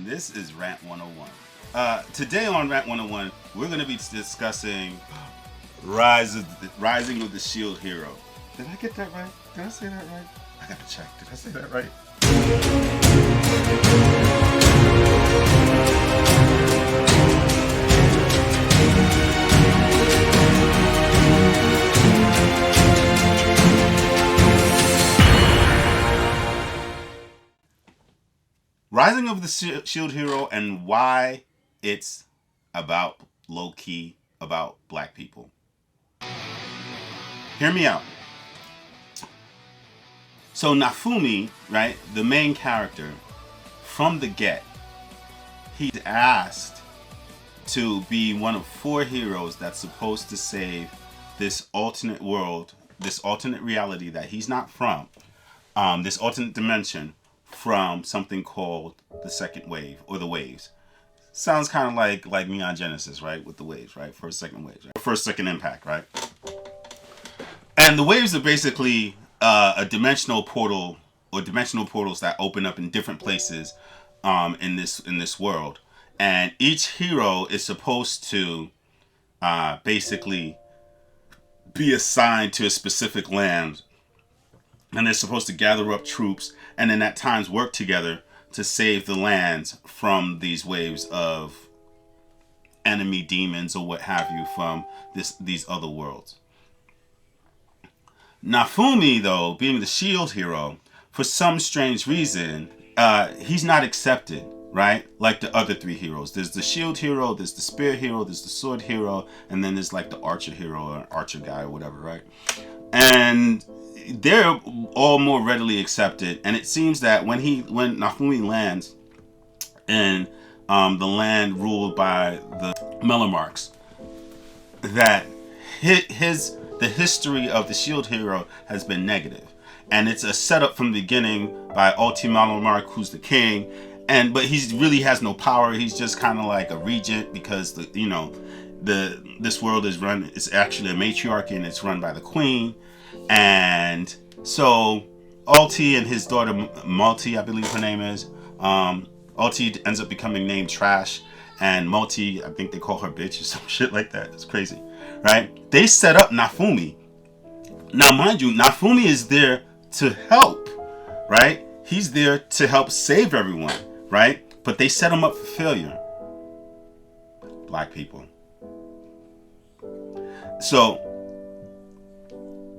This is Rant 101. Today on Rant 101, we're going to be discussing Rising of the Shield Hero. Did I get that right? Did I say that right? I gotta check. Did I say that right? Rising of the Shield Hero and why it's about low-key about black people. Hear me out. So Naofumi, right, the main character, from the get, he's asked to be one of 4 heroes that's supposed to save this alternate world, this alternate reality that he's not from, this alternate dimension, from something called the second wave or the waves. Sounds kind of like Neon Genesis, right? With the waves, right? First, second waves, right? First, second impact, right? And the waves are basically a dimensional portal or dimensional portals that open up in different places in this world. And each hero is supposed to basically be assigned to a specific land. And they're supposed to gather up troops and then at times work together to save the lands from these waves of enemy demons or what have you from these other worlds. Naofumi, though, being the shield hero, for some strange reason, he's not accepted, right? Like the other 3 heroes. There's the shield hero, there's the spear hero, there's the sword hero, and then there's like the archer hero or archer guy or whatever, right? And they're all more readily accepted, and it seems that when Naofumi lands in the land ruled by the Mellomarks, that the history of the shield hero has been negative, and it's a setup from the beginning by Ulti Mellomark, who's the king, but he really has no power. He's just kind of like a regent because this world it's actually a matriarchy and it's run by the queen. And so Ulti and his daughter Multi, I believe her name is, Ulti ends up becoming named Trash, and Multi, I think they call her bitch or some shit like that. It's crazy, right? They set up Naofumi. Now, mind you, Naofumi is there to help, right? He's there to help save everyone, right? But they set him up for failure. Black people. So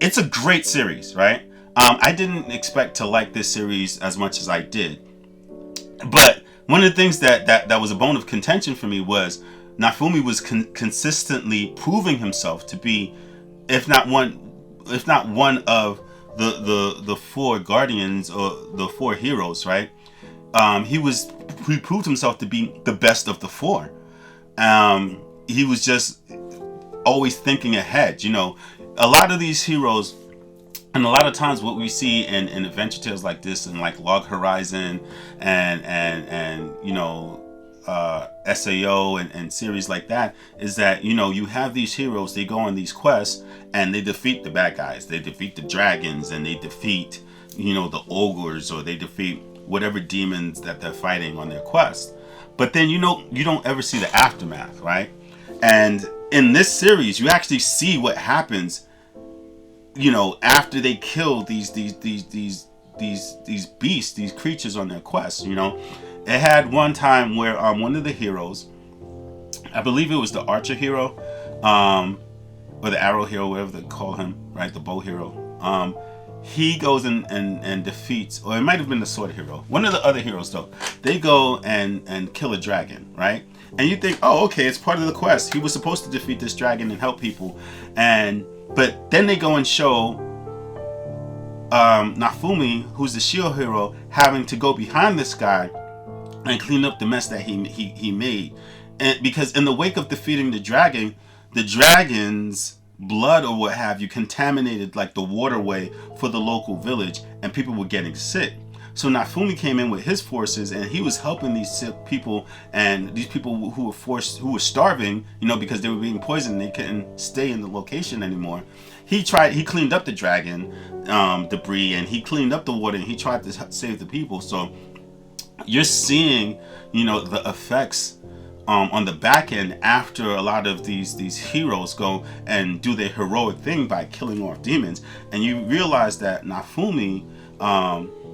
it's a great series, right? I didn't expect to like this series as much as I did. But one of the things that was a bone of contention for me was Naofumi was consistently proving himself to be, if not one of the 4 guardians or the 4 heroes, right? He proved himself to be the best of the 4. He was just always thinking ahead, A lot of these heroes, and a lot of times what we see in adventure tales like this, and like Log Horizon and SAO and series like that, is that you have these heroes, they go on these quests and they defeat the bad guys, they defeat the dragons, and they defeat the ogres, or they defeat whatever demons that they're fighting on their quest. But then you don't ever see the aftermath, right? And in this series, you actually see what happens, after they kill these beasts, these creatures on their quest. It had one time where one of the heroes, I believe it was the archer hero, or the arrow hero, whatever they call him, right? The bow hero. He goes and defeats, or it might have been the sword hero. One of the other heroes, though, they go and kill a dragon, right? And you think, oh, okay, it's part of the quest. He was supposed to defeat this dragon and help people. But then they go and show Naofumi, who's the shield hero, having to go behind this guy and clean up the mess that he made. And because in the wake of defeating the dragon's blood or what have you contaminated like the waterway for the local village, and people were getting sick. So Naofumi came in with his forces, and he was helping these sick people, and these people who were starving, because they were being poisoned, they couldn't stay in the location anymore. He cleaned up the dragon debris, and he cleaned up the water, and he tried to save the people. So you're seeing, the effects on the back end after a lot of these heroes go and do their heroic thing by killing off demons, and you realize that Naofumi,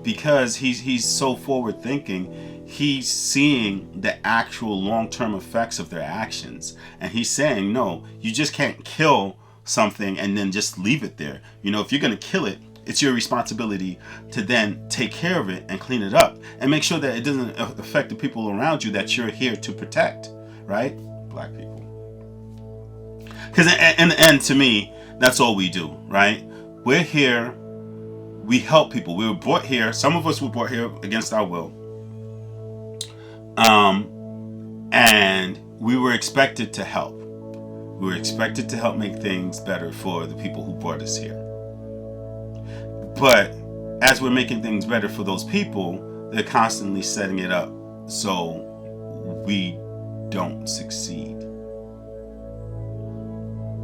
because he's so forward thinking, he's seeing the actual long-term effects of their actions, and he's saying, no, you just can't kill something and then just leave it there. If you're gonna kill it, it's your responsibility to then take care of it and clean it up and make sure that it doesn't affect the people around you that you're here to protect, right? Black people. Because in the end, to me, that's all we do, right? We're here, we help people. We were brought here, some of us were brought here against our will. And we were expected to help. We were expected to help make things better for the people who brought us here. But as we're making things better for those people, they're constantly setting it up so we don't succeed.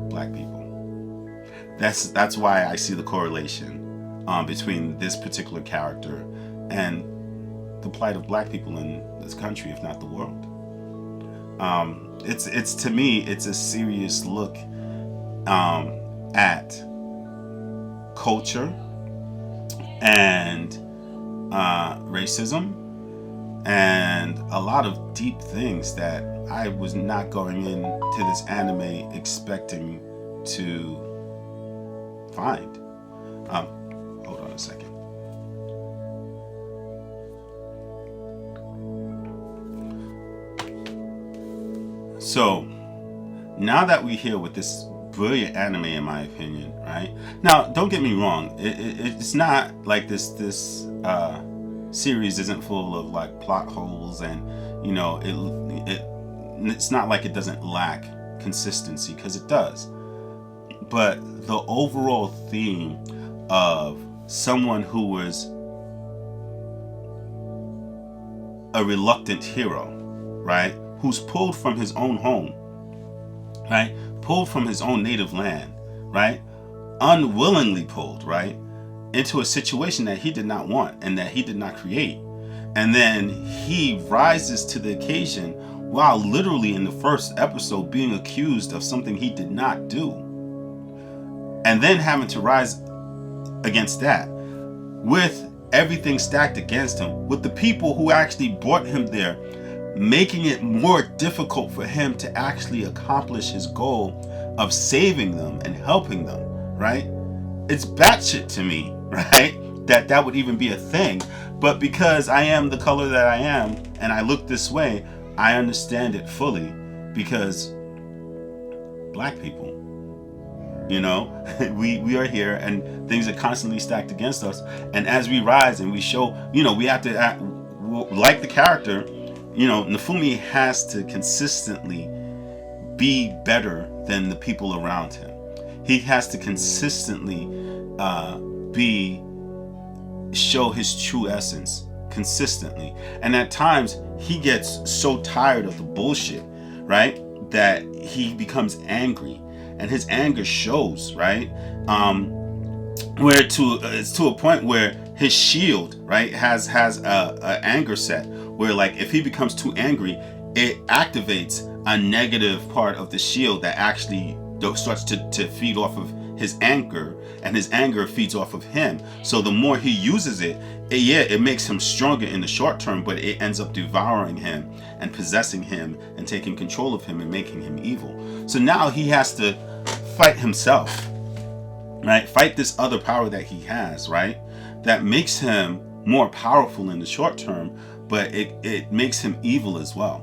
Black people. That's why I see the correlation between this particular character and the plight of black people in this country, if not the world. It's to me, it's a serious look at culture and racism and a lot of deep things that I was not going into this anime expecting to find. Hold on a second. So now that we're here with this brilliant anime, in my opinion, right? Now, don't get me wrong. It's not like this series isn't full of like plot holes, and it's not like it doesn't lack consistency, because it does. But the overall theme of someone who was a reluctant hero, right? Who's pulled from his own home, right? Pulled from his own native land, right? Unwillingly pulled, right? Into a situation that he did not want and that he did not create. And then he rises to the occasion while literally in the first episode being accused of something he did not do. And then having to rise against that with everything stacked against him, with the people who actually brought him there, making it more difficult for him to actually accomplish his goal of saving them and helping them, right? It's batshit to me, right? That would even be a thing. But because I am the color that I am and I look this way, I understand it fully, because black people, we are here and things are constantly stacked against us. And as we rise and we show, we have to act like the character. Naofumi has to consistently be better than the people around him. He has to consistently show his true essence consistently. And at times he gets so tired of the bullshit, right, that he becomes angry, and his anger shows, right? Where it's to a point where his shield, right, has a anger set where, like, if he becomes too angry, it activates a negative part of the shield that actually starts to feed off of his anger, and his anger feeds off of him. So the more he uses it, it makes him stronger in the short term, but it ends up devouring him and possessing him and taking control of him and making him evil. So now he has to fight himself, right? Fight this other power that he has, right? That makes him more powerful in the short term, but it makes him evil as well.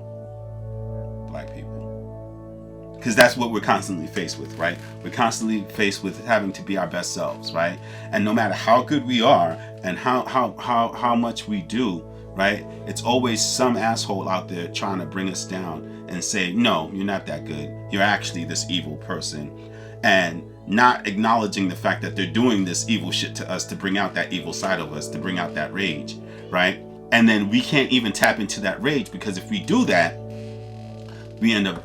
Black people. Because that's what we're constantly faced with, right? We're constantly faced with having to be our best selves, right? And no matter how good we are and how much we do, right? It's always some asshole out there trying to bring us down and say, no, you're not that good. You're actually this evil person. And not acknowledging the fact that they're doing this evil shit to us to bring out that evil side of us, to bring out that rage, right? And then we can't even tap into that rage, because if we do that, we end up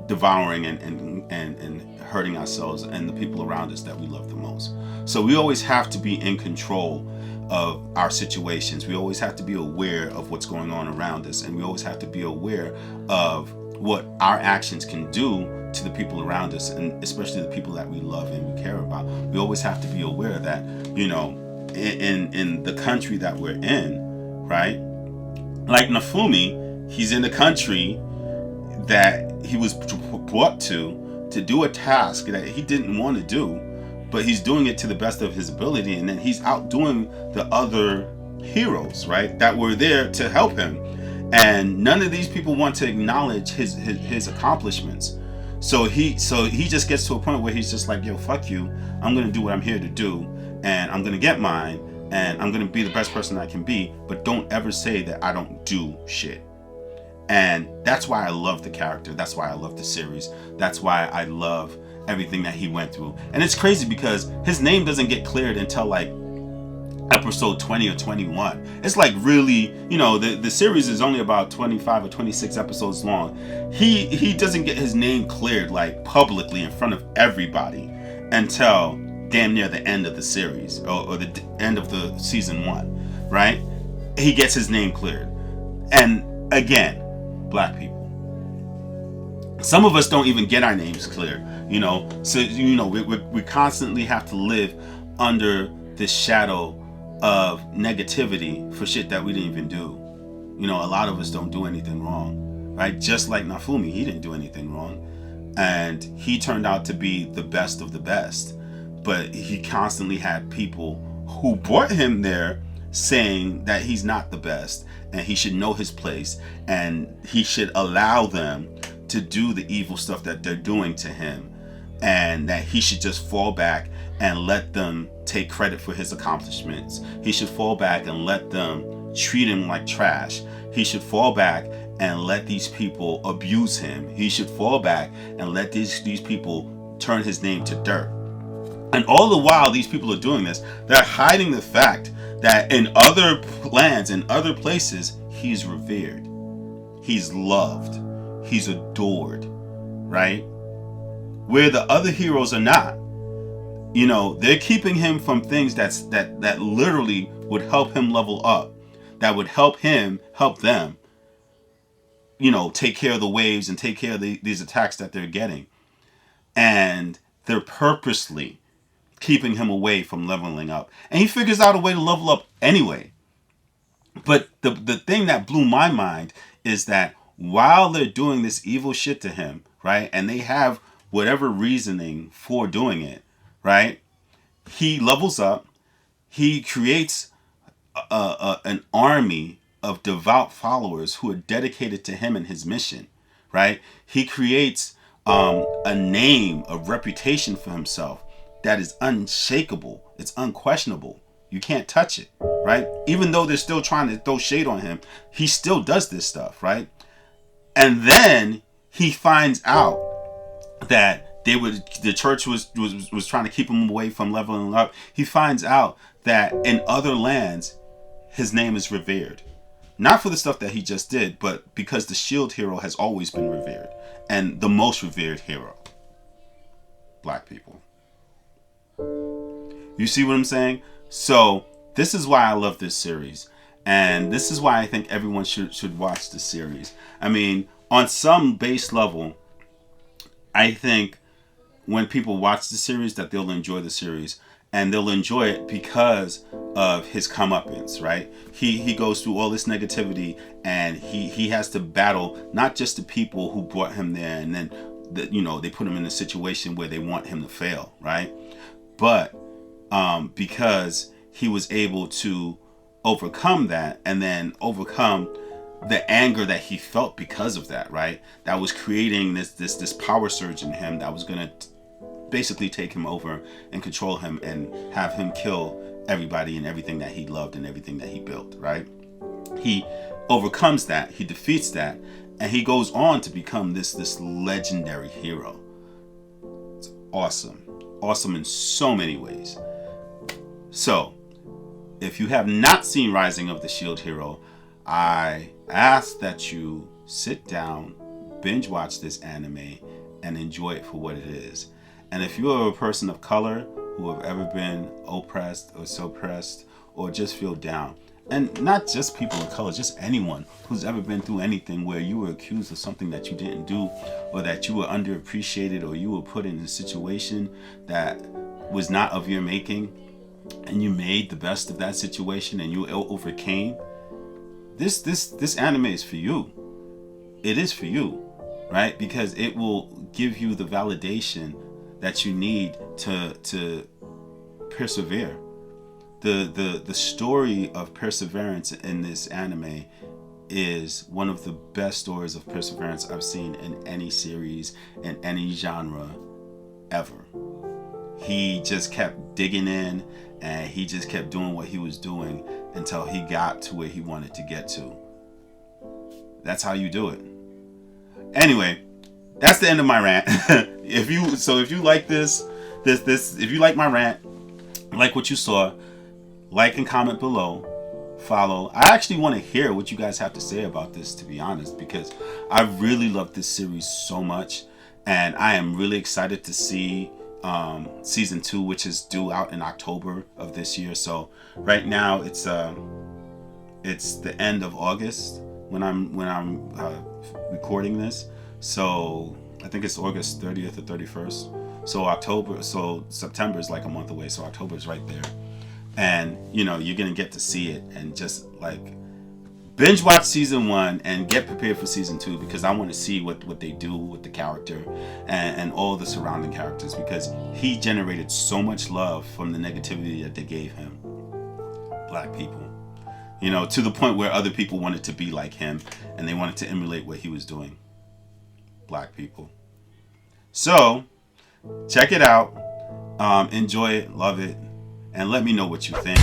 devouring and hurting ourselves and the people around us that we love the most. So we always have to be in control of our situations. We always have to be aware of what's going on around us, and we always have to be aware of what our actions can do to the people around us, and especially the people that we love and we care about. We always have to be aware that, you know, in the country that we're in, right? Like Naofumi, he's in the country that he was brought to do a task that he didn't want to do, but he's doing it to the best of his ability, and then he's outdoing the other heroes, right, that were there to help him. And none of these people want to acknowledge his accomplishments. So he just gets to a point where he's just like, yo, fuck you. I'm going to do what I'm here to do, and I'm going to get mine, and I'm going to be the best person I can be, but don't ever say that I don't do shit. And that's why I love the character. That's why I love the series. That's why I love everything that he went through. And it's crazy because his name doesn't get cleared until like episode 20 or 21. It's like really, you know, the series is only about 25 or 26 episodes long. He doesn't get his name cleared like publicly in front of everybody until damn near the end of the series, or the end of the season 1, right? He gets his name cleared. And again, Black people, some of us don't even get our names cleared, you know. So, you know, we constantly have to live under this shadow of negativity for shit that we didn't even do. You know, a lot of us don't do anything wrong, right? Just like Naofumi, he didn't do anything wrong, and he turned out to be the best of the best, but he constantly had people who brought him there saying that he's not the best and he should know his place and he should allow them to do the evil stuff that they're doing to him, and that he should just fall back and let them take credit for his accomplishments. He should fall back and let them treat him like trash. He should fall back and let these people abuse him. He should fall back and let these people turn his name to dirt. And all the while these people are doing this, they're hiding the fact that in other lands, in other places, he's revered, he's loved, he's adored, right? Where the other heroes are not. You know, they're keeping him from things that literally would help him level up, that would help them, you know, take care of the waves and take care of these attacks that they're getting. And they're purposely keeping him away from leveling up. And he figures out a way to level up anyway. But the thing that blew my mind is that while they're doing this evil shit to him, right, and they have whatever reasoning for doing it, right, he levels up. He creates an army of devout followers who are dedicated to him and his mission, right? He creates a name, a reputation for himself that is unshakable. It's unquestionable. You can't touch it, right? Even though they're still trying to throw shade on him, he still does this stuff, right? And then he finds out that the church was trying to keep him away from leveling up. He finds out that in other lands, his name is revered. Not for the stuff that he just did, but because the shield hero has always been revered. And the most revered hero. Black people. You see what I'm saying? So this is why I love this series. And this is why I think everyone should watch the series. I mean, on some base level, I think when people watch the series that they'll enjoy the series. And they'll enjoy it because of his comeuppance, right? He goes through all this negativity, and he has to battle not just the people who brought him there, and then they put him in a situation where they want him to fail, right? But because he was able to overcome that, and then overcome the anger that he felt because of that, right? That was creating this power surge in him that was gonna basically take him over and control him and have him kill everybody and everything that he loved and everything that he built, right? He overcomes that, he defeats that, and he goes on to become this legendary hero. It's awesome in so many ways. So if you have not seen Rising of the Shield Hero, I ask that you sit down, binge watch this anime, and enjoy it for what it is. And if you are a person of color who have ever been oppressed or suppressed or just feel down, and not just people of color, just anyone who's ever been through anything where you were accused of something that you didn't do, or that you were underappreciated, or you were put in a situation that was not of your making, and you made the best of that situation and you overcame, this anime is for you. It is for you, right? Because it will give you the validation that you need to persevere. The story of perseverance in this anime is one of the best stories of perseverance I've seen in any series, in any genre ever. He just kept digging in, and he just kept doing what he was doing until he got to where he wanted to get to. That's how you do it. Anyway, that's the end of my rant. If you like this, if you like my rant, like what you saw, like and comment below, follow. I actually want to hear what you guys have to say about this, to be honest, because I really love this series so much, and I am really excited to see season 2, which is due out in October of this year. So right now it's the end of August when I'm recording this. So I think it's August 30th or 31st. So September is like a month away. So October is right there. And, you're going to get to see it and just like binge watch season 1 and get prepared for season 2, because I want to see what they do with the character and all the surrounding characters, because he generated so much love from the negativity that they gave him. Black people. To the point where other people wanted to be like him and they wanted to emulate what he was doing. Black people. So, check it out. Enjoy it. Love it. And let me know what you think.